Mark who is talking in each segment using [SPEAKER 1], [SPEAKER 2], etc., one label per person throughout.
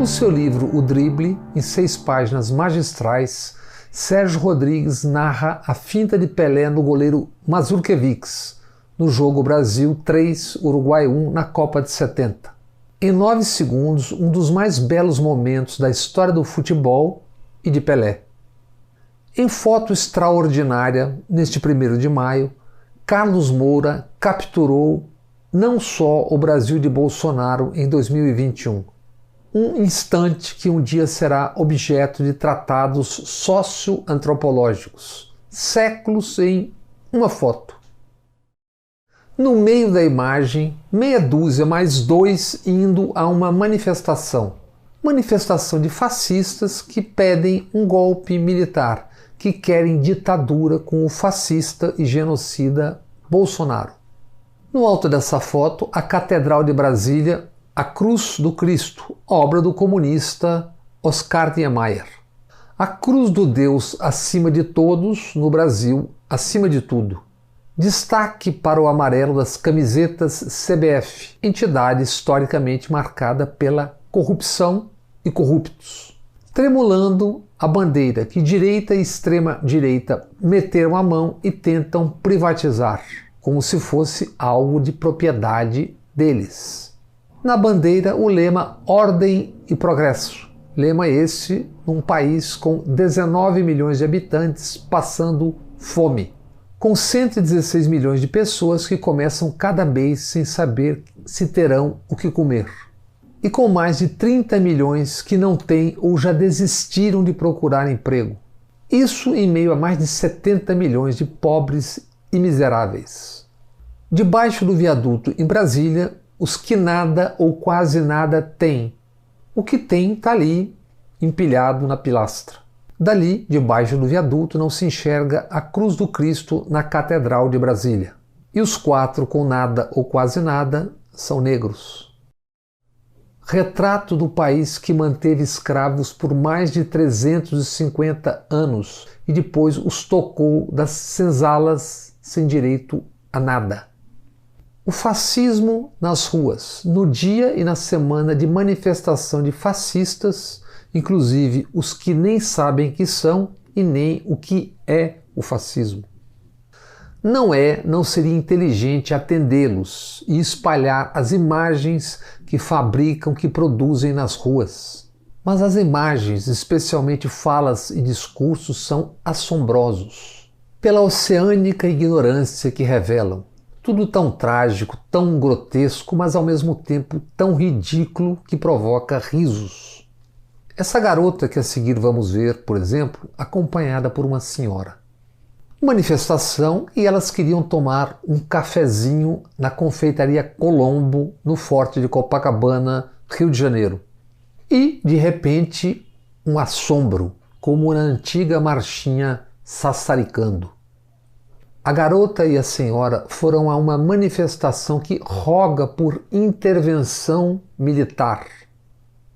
[SPEAKER 1] No seu livro O Drible, em 6 páginas magistrais, Sérgio Rodrigues narra a finta de Pelé no goleiro Mazurkiewicz, no jogo Brasil 3, Uruguai 1, na Copa de 70. Em 9 segundos, um dos mais belos momentos da história do futebol e de Pelé. Em foto extraordinária, neste 1º de maio, Carlos Moura capturou não só o Brasil de Bolsonaro em 2021, um instante que um dia será objeto de tratados socioantropológicos, séculos em uma foto. No meio da imagem, meia dúzia mais 2 indo a uma manifestação de fascistas que pedem um golpe militar, que querem ditadura com o fascista e genocida Bolsonaro. No alto dessa foto, a Catedral de Brasília, a Cruz do Cristo, obra do comunista Oscar Niemeyer. A cruz do Deus acima de todos, no Brasil, acima de tudo. Destaque para o amarelo das camisetas CBF, entidade historicamente marcada pela corrupção e corruptos. Tremulando a bandeira que direita e extrema-direita meteram a mão e tentam privatizar, como se fosse algo de propriedade deles. Na bandeira, o lema Ordem e Progresso. Lema esse num país com 19 milhões de habitantes passando fome, com 116 milhões de pessoas que começam cada mês sem saber se terão o que comer, e com mais de 30 milhões que não têm ou já desistiram de procurar emprego. Isso em meio a mais de 70 milhões de pobres e miseráveis. Debaixo do viaduto em Brasília, os que nada ou quase nada têm. O que tem está ali, empilhado na pilastra. Dali, debaixo do viaduto, não se enxerga a Cruz do Cristo na Catedral de Brasília. E os 4 com nada ou quase nada são negros. Retrato do país que manteve escravos por mais de 350 anos e depois os tocou das senzalas sem direito a nada. O fascismo nas ruas, no dia e na semana de manifestação de fascistas, inclusive os que nem sabem que são e nem o que é o fascismo. Não seria inteligente atendê-los e espalhar as imagens que fabricam, que produzem nas ruas. Mas as imagens, especialmente falas e discursos, são assombrosos, pela oceânica ignorância que revelam. Tudo tão trágico, tão grotesco, mas ao mesmo tempo tão ridículo que provoca risos. Essa garota que a seguir vamos ver, por exemplo, acompanhada por uma senhora. Manifestação e elas queriam tomar um cafezinho na confeitaria Colombo, no Forte de Copacabana, Rio de Janeiro. E, de repente, um assombro, como na antiga marchinha Sassaricando. A garota e a senhora foram a uma manifestação que roga por intervenção militar.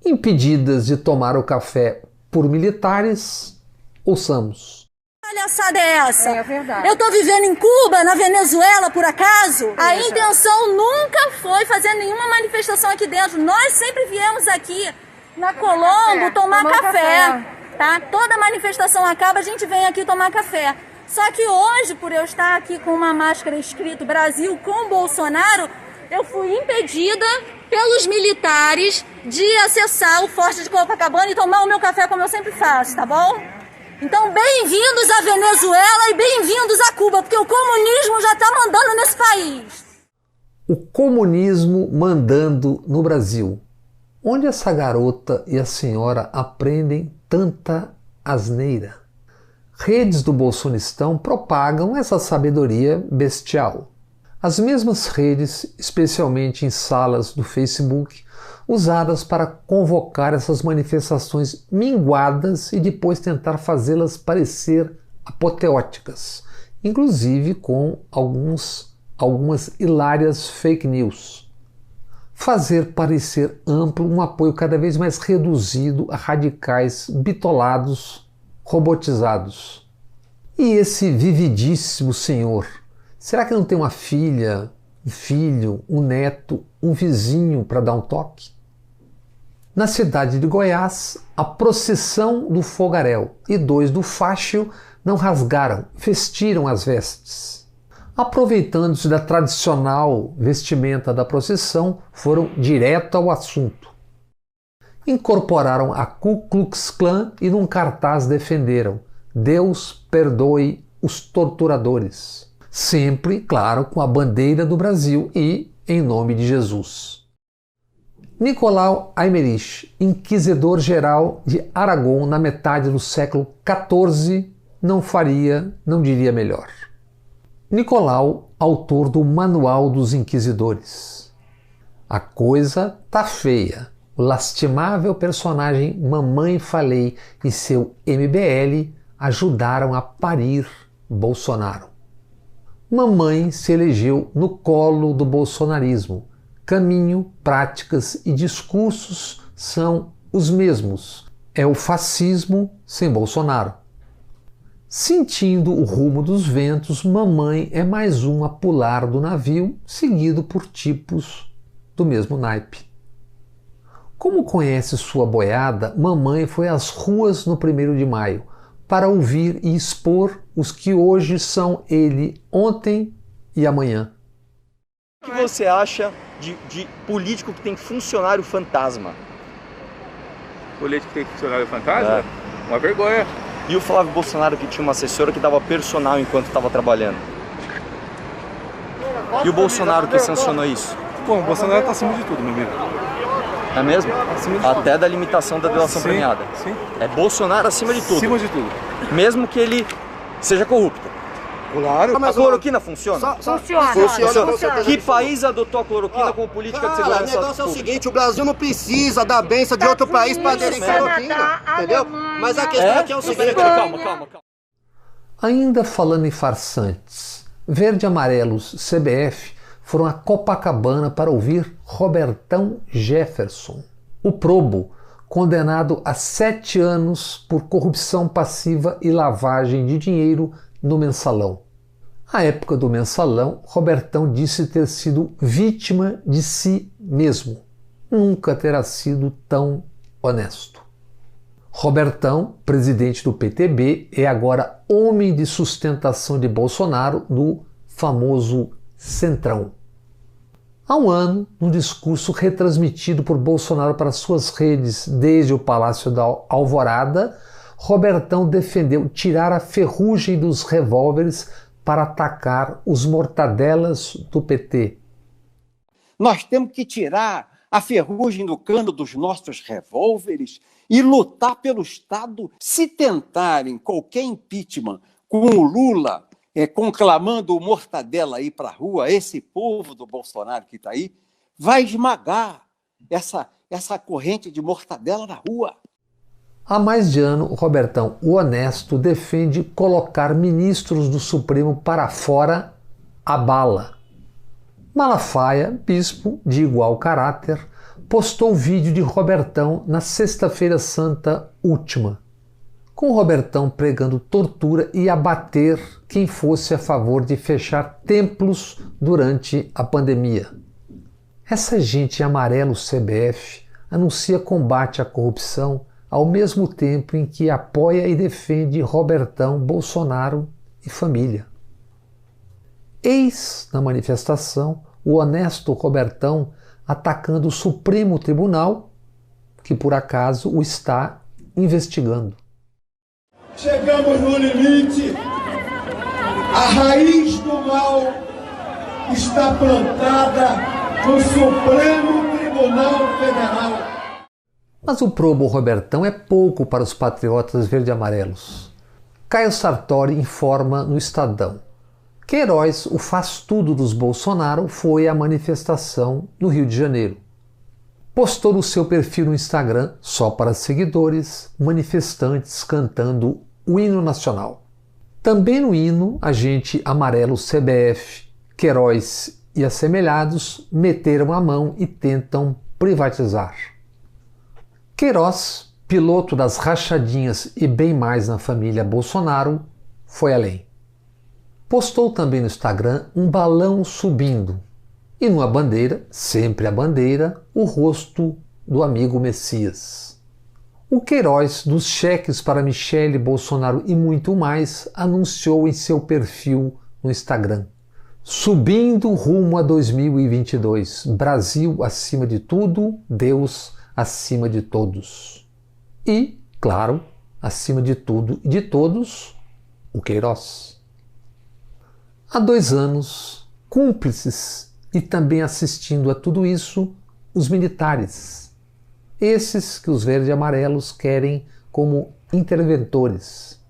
[SPEAKER 1] Impedidas de tomar o café por militares, ouçamos.
[SPEAKER 2] Que palhaçada é essa?
[SPEAKER 3] É verdade.
[SPEAKER 2] Eu tô vivendo em Cuba, na Venezuela, por acaso? A intenção nunca foi fazer nenhuma manifestação aqui dentro. Nós sempre viemos aqui na Colombo tomar café, tá? Toda manifestação acaba, a gente vem aqui tomar café. Só que hoje, por eu estar aqui com uma máscara escrito Brasil com Bolsonaro, eu fui impedida pelos militares de acessar o Forte de Copacabana e tomar o meu café como eu sempre faço, tá bom? Então, bem-vindos à Venezuela e bem-vindos a Cuba, porque o comunismo já está mandando nesse país.
[SPEAKER 1] O comunismo mandando no Brasil. Onde essa garota e a senhora aprendem tanta asneira? Redes do Bolsonistão propagam essa sabedoria bestial. As mesmas redes, especialmente em salas do Facebook, usadas para convocar essas manifestações minguadas e depois tentar fazê-las parecer apoteóticas, inclusive com algumas hilárias fake news. Fazer parecer amplo um apoio cada vez mais reduzido a radicais bitolados, robotizados. E esse vividíssimo senhor, será que não tem uma filha, um filho, um neto, um vizinho para dar um toque? Na cidade de Goiás, a procissão do fogaréu e 2 do fácio não rasgaram, vestiram as vestes. Aproveitando-se da tradicional vestimenta da procissão, foram direto ao assunto. Incorporaram a Ku Klux Klan e num cartaz defenderam: Deus perdoe os torturadores. Sempre, claro, com a bandeira do Brasil e em nome de Jesus. Nicolau Eymerich, inquisidor-geral de Aragão na metade do século XIV, não diria melhor. Nicolau, autor do Manual dos Inquisidores. A coisa tá feia. O lastimável personagem Mamãe Falei e seu MBL ajudaram a parir Bolsonaro. Mamãe se elegeu no colo do bolsonarismo. Caminho, práticas e discursos são os mesmos. É o fascismo sem Bolsonaro. Sentindo o rumo dos ventos, Mamãe é mais um a pular do navio, seguido por tipos do mesmo naipe. Como conhece sua boiada, Mamãe foi às ruas no 1º de maio para ouvir e expor os que hoje são ele ontem e amanhã.
[SPEAKER 3] O que você acha de político que tem funcionário fantasma?
[SPEAKER 4] Político que tem funcionário fantasma? É. Uma vergonha.
[SPEAKER 3] E o Flávio Bolsonaro, que tinha uma assessora que dava personal enquanto estava trabalhando? E o Bolsonaro que sancionou isso?
[SPEAKER 4] Bom, o Bolsonaro está acima de tudo, meu amigo.
[SPEAKER 3] É mesmo?
[SPEAKER 4] Acima de
[SPEAKER 3] Até
[SPEAKER 4] tudo.
[SPEAKER 3] da limitação da delação premiada.
[SPEAKER 4] Sim.
[SPEAKER 3] É Bolsonaro acima de tudo.
[SPEAKER 4] Acima de tudo.
[SPEAKER 3] Mesmo que ele seja corrupto.
[SPEAKER 4] Claro.
[SPEAKER 3] A cloroquina funciona?
[SPEAKER 5] Funciona.
[SPEAKER 3] Que país adotou a cloroquina como política de segurança pública?
[SPEAKER 5] O negócio é o seguinte, o Brasil não precisa da benção de outro país para aderir cloroquina, entendeu? Mas a questão aqui é o seguinte...
[SPEAKER 3] Calma.
[SPEAKER 1] Ainda falando em farsantes, Verde e Amarelos CBF foram a Copacabana para ouvir Robertão Jefferson, o probo, condenado a 7 anos por corrupção passiva e lavagem de dinheiro no Mensalão. À época do Mensalão, Robertão disse ter sido vítima de si mesmo. Nunca terá sido tão honesto. Robertão, presidente do PTB, é agora homem de sustentação de Bolsonaro no famoso Centrão. Há um ano, num discurso retransmitido por Bolsonaro para suas redes desde o Palácio da Alvorada, Robertão defendeu tirar a ferrugem dos revólveres para atacar os mortadelas do PT.
[SPEAKER 6] Nós temos que tirar a ferrugem do cano dos nossos revólveres e lutar pelo Estado. Se tentarem qualquer impeachment com o Lula conclamando o mortadela aí para a rua, esse povo do Bolsonaro que está aí, vai esmagar essa corrente de mortadela na rua.
[SPEAKER 1] Há mais de ano, Robertão, o honesto, defende colocar ministros do Supremo para fora a bala. Malafaia, bispo de igual caráter, postou vídeo de Robertão na Sexta-feira Santa última, com Robertão pregando tortura e abater quem fosse a favor de fechar templos durante a pandemia. Essa gente em amarelo CBF anuncia combate à corrupção ao mesmo tempo em que apoia e defende Robertão, Bolsonaro e família. Eis na manifestação o honesto Robertão atacando o Supremo Tribunal, que por acaso o está investigando.
[SPEAKER 7] Chegamos no limite, a raiz do mal está plantada no Supremo Tribunal Federal.
[SPEAKER 1] Mas o probo Robertão é pouco para os patriotas verde-amarelos. Caio Sartori informa no Estadão. Queiroz, o faz-tudo dos Bolsonaro, foi à manifestação no Rio de Janeiro. Postou no seu perfil no Instagram, só para seguidores, manifestantes cantando o hino nacional. Também no hino, a gente amarelo CBF, Queiroz e assemelhados meteram a mão e tentam privatizar. Queiroz, piloto das rachadinhas e bem mais na família Bolsonaro, foi além. Postou também no Instagram um balão subindo e numa bandeira, sempre a bandeira, o rosto do amigo Messias. O Queiroz, dos cheques para Michele Bolsonaro e muito mais, anunciou em seu perfil no Instagram: subindo rumo a 2022, Brasil acima de tudo, Deus acima de todos. E, claro, acima de tudo e de todos, o Queiroz. Há 2 anos, cúmplices e também assistindo a tudo isso, os militares. Esses que os verdes e amarelos querem como interventores.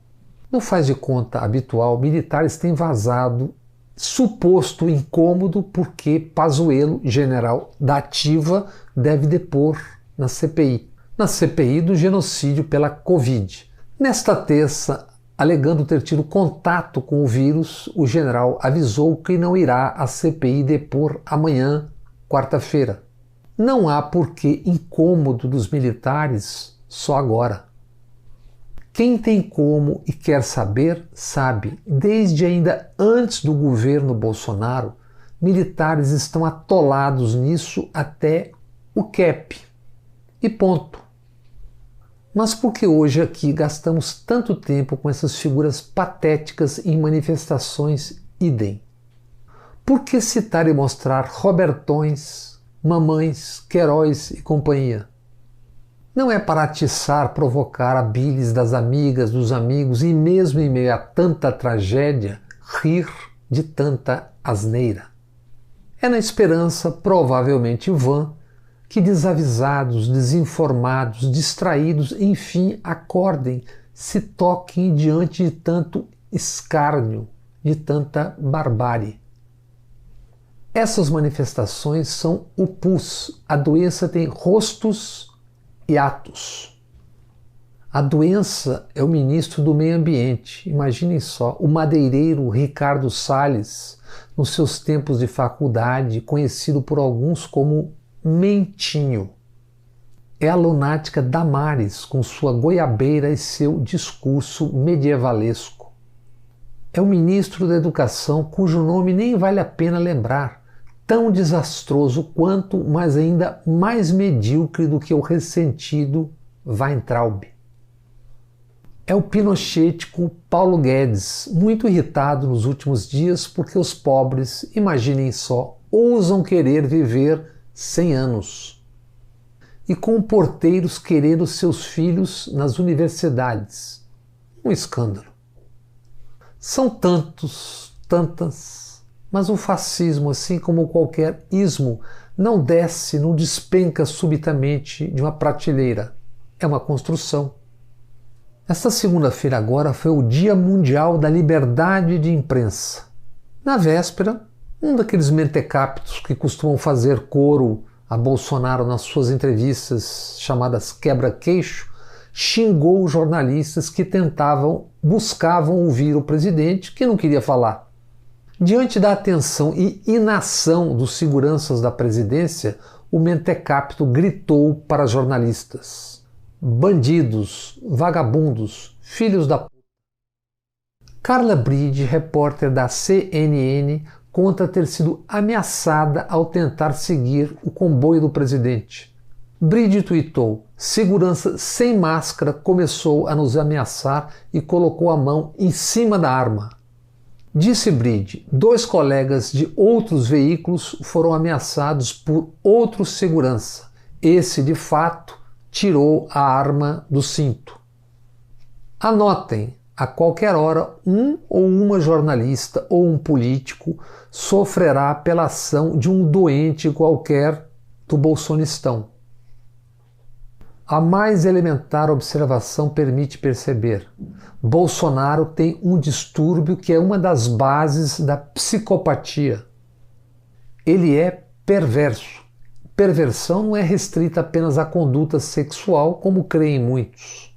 [SPEAKER 1] No faz de conta habitual, militares têm vazado suposto incômodo porque Pazuello, general da ativa, deve depor na CPI do genocídio pela Covid. Nesta terça, alegando ter tido contato com o vírus, o general avisou que não irá à CPI depor amanhã, quarta-feira. Não há porquê incômodo dos militares só agora. Quem tem como e quer saber, sabe. Desde ainda antes do governo Bolsonaro, militares estão atolados nisso até o cap. E ponto. Mas por que hoje aqui gastamos tanto tempo com essas figuras patéticas em manifestações idem? Por que citar e mostrar Robertões, Mamães, Queiroz e companhia? Não é para atiçar, provocar a bilis das amigas, dos amigos e mesmo em meio a tanta tragédia, rir de tanta asneira. É na esperança, provavelmente vã, que desavisados, desinformados, distraídos, enfim, acordem, se toquem diante de tanto escárnio, de tanta barbárie. Essas manifestações são o pus. A doença tem rostos e atos. A doença é o ministro do Meio Ambiente. Imaginem só, o madeireiro Ricardo Salles, nos seus tempos de faculdade, conhecido por alguns como Mentinho. É a lunática Damares, com sua goiabeira e seu discurso medievalesco. É o ministro da Educação, cujo nome nem vale a pena lembrar, tão desastroso quanto, mas ainda mais medíocre do que o ressentido Weintraub. É o pinochetico Paulo Guedes, muito irritado nos últimos dias porque os pobres, imaginem só, ousam querer viver 100 anos. E com porteiros querendo seus filhos nas universidades. Um escândalo. São tantas, mas o fascismo, assim como qualquer ismo, não desce, não despenca subitamente de uma prateleira. É uma construção. Esta segunda-feira agora foi o Dia Mundial da Liberdade de Imprensa. Na véspera, um daqueles mentecaptos que costumam fazer coro a Bolsonaro nas suas entrevistas chamadas quebra-queixo, xingou os jornalistas que buscavam ouvir o presidente que não queria falar. Diante da atenção e inação dos seguranças da presidência, o mentecapto gritou para jornalistas: bandidos, vagabundos, filhos da puta. Carla Bride, repórter da CNN, conta ter sido ameaçada ao tentar seguir o comboio do presidente. Bride tuitou: segurança sem máscara começou a nos ameaçar e colocou a mão em cima da arma. Disse Bride, 2 colegas de outros veículos foram ameaçados por outro segurança. Esse, de fato, tirou a arma do cinto. Anotem, a qualquer hora, um ou uma jornalista ou um político sofrerá pela ação de um doente qualquer do bolsonistão. A mais elementar observação permite perceber: Bolsonaro tem um distúrbio que é uma das bases da psicopatia. Ele é perverso. Perversão não é restrita apenas à conduta sexual, como creem muitos.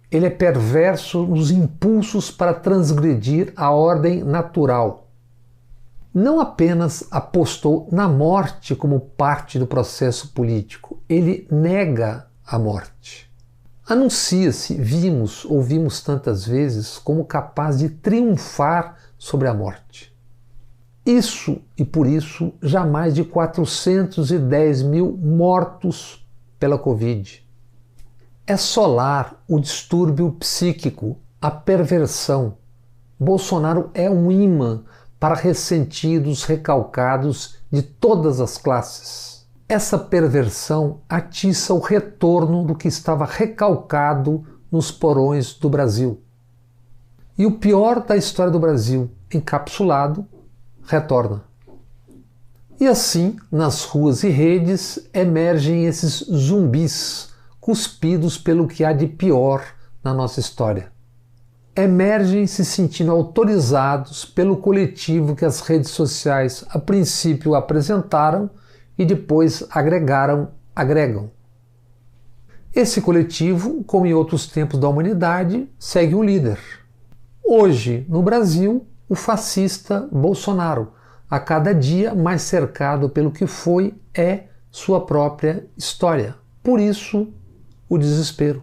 [SPEAKER 1] Ele é perverso nos impulsos para transgredir a ordem natural. Não apenas apostou na morte como parte do processo político, ele nega a morte. Anuncia-se, ouvimos tantas vezes, como capaz de triunfar sobre a morte. Isso, e por isso, já mais de 410 mil mortos pela Covid. É solar o distúrbio psíquico, a perversão. Bolsonaro é um imã para ressentidos recalcados de todas as classes. Essa perversão atiça o retorno do que estava recalcado nos porões do Brasil. E o pior da história do Brasil, encapsulado, retorna. E assim, nas ruas e redes, emergem esses zumbis cuspidos pelo que há de pior na nossa história. Emergem se sentindo autorizados pelo coletivo que as redes sociais a princípio apresentaram e depois agregam. Esse coletivo, como em outros tempos da humanidade, segue um líder. Hoje, no Brasil, o fascista Bolsonaro, a cada dia mais cercado pelo que é sua própria história. Por isso, o desespero.